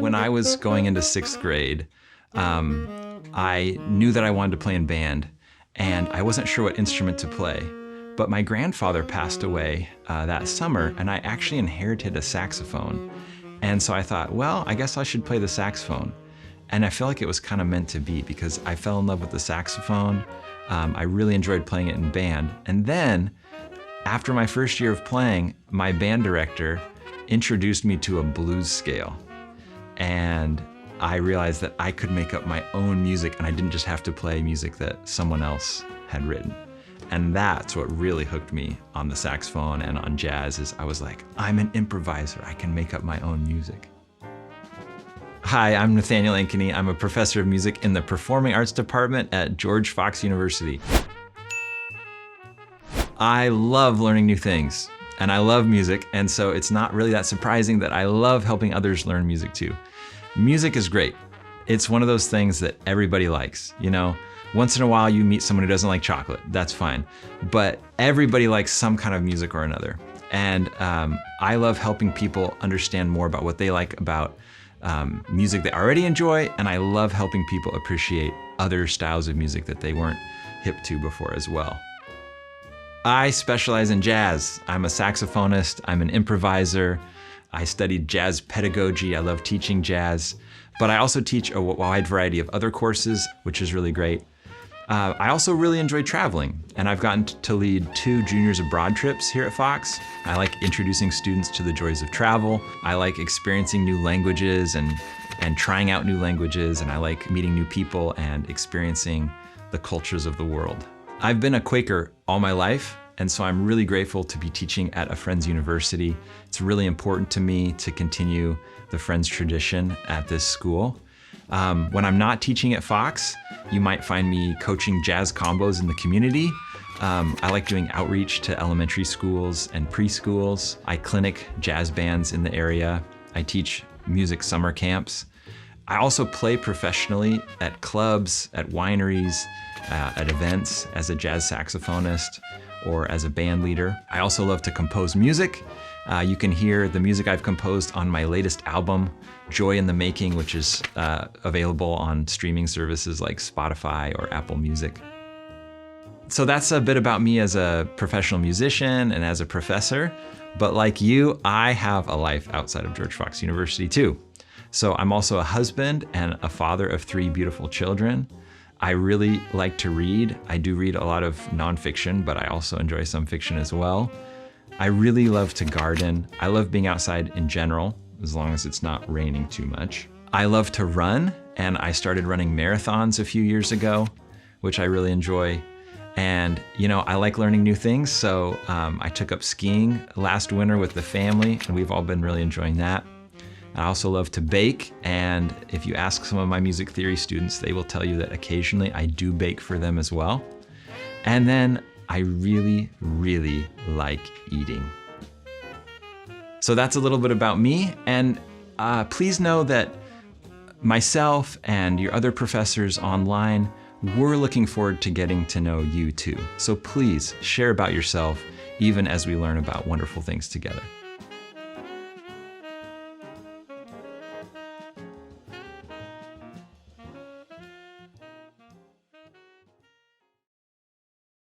When I was going into 6th grade, I knew that I wanted to play in band, and I wasn't sure what instrument to play. But my grandfather passed away that summer, and I actually inherited a saxophone. And so I thought, well, I guess I should play the saxophone. And I feel like it was kind of meant to be, because I fell in love with the saxophone. I really enjoyed playing it in band. And then, after my first year of playing, my band director introduced me to a blues scale. And I realized that I could make up my own music, and I didn't just have to play music that someone else had written. And that's what really hooked me on the saxophone and on jazz, is I was like, I'm an improviser, I can make up my own music. Hi, I'm Nathanael Ankeny. I'm a professor of music in the Performing Arts Department at George Fox University. I love learning new things, and I love music, and so it's not really that surprising that I love helping others learn music too. Music is great. It's one of those things that everybody likes, you know? Once in a while you meet someone who doesn't like chocolate, that's fine. But everybody likes some kind of music or another. And I love helping people understand more about what they like about music they already enjoy, and I love helping people appreciate other styles of music that they weren't hip to before as well. I specialize in jazz. I'm a saxophonist, I'm an improviser, I studied jazz pedagogy, I love teaching jazz, but I also teach a wide variety of other courses, which is really great. I also really enjoy traveling, and I've gotten to lead 2 juniors abroad trips here at Fox. I like introducing students to the joys of travel. I like experiencing new languages and trying out new languages, and I like meeting new people and experiencing the cultures of the world. I've been a Quaker all my life, and so I'm really grateful to be teaching at a Friends University. It's really important to me to continue the Friends tradition at this school. When I'm not teaching at Fox, you might find me coaching jazz combos in the community. I like doing outreach to elementary schools and preschools. I clinic jazz bands in the area. I teach music summer camps. I also play professionally at clubs, at wineries, at events as a jazz saxophonist or as a band leader. I also love to compose music. You can hear the music I've composed on my latest album, Joy in the Making, which is available on streaming services like Spotify or Apple Music. So that's a bit about me as a professional musician and as a professor, but like you, I have a life outside of George Fox University too. So I'm also a husband and a father of 3 beautiful children. I really like to read. I do read a lot of nonfiction, but I also enjoy some fiction as well. I really love to garden. I love being outside in general, as long as it's not raining too much. I love to run, and I started running marathons a few years ago, which I really enjoy. And you know, I like learning new things, so I took up skiing last winter with the family, and we've all been really enjoying that. I also love to bake, and if you ask some of my music theory students, they will tell you that occasionally I do bake for them as well. And then I really, really like eating. So that's a little bit about me, and please know that myself and your other professors online, we're looking forward to getting to know you too. So please share about yourself, even as we learn about wonderful things together.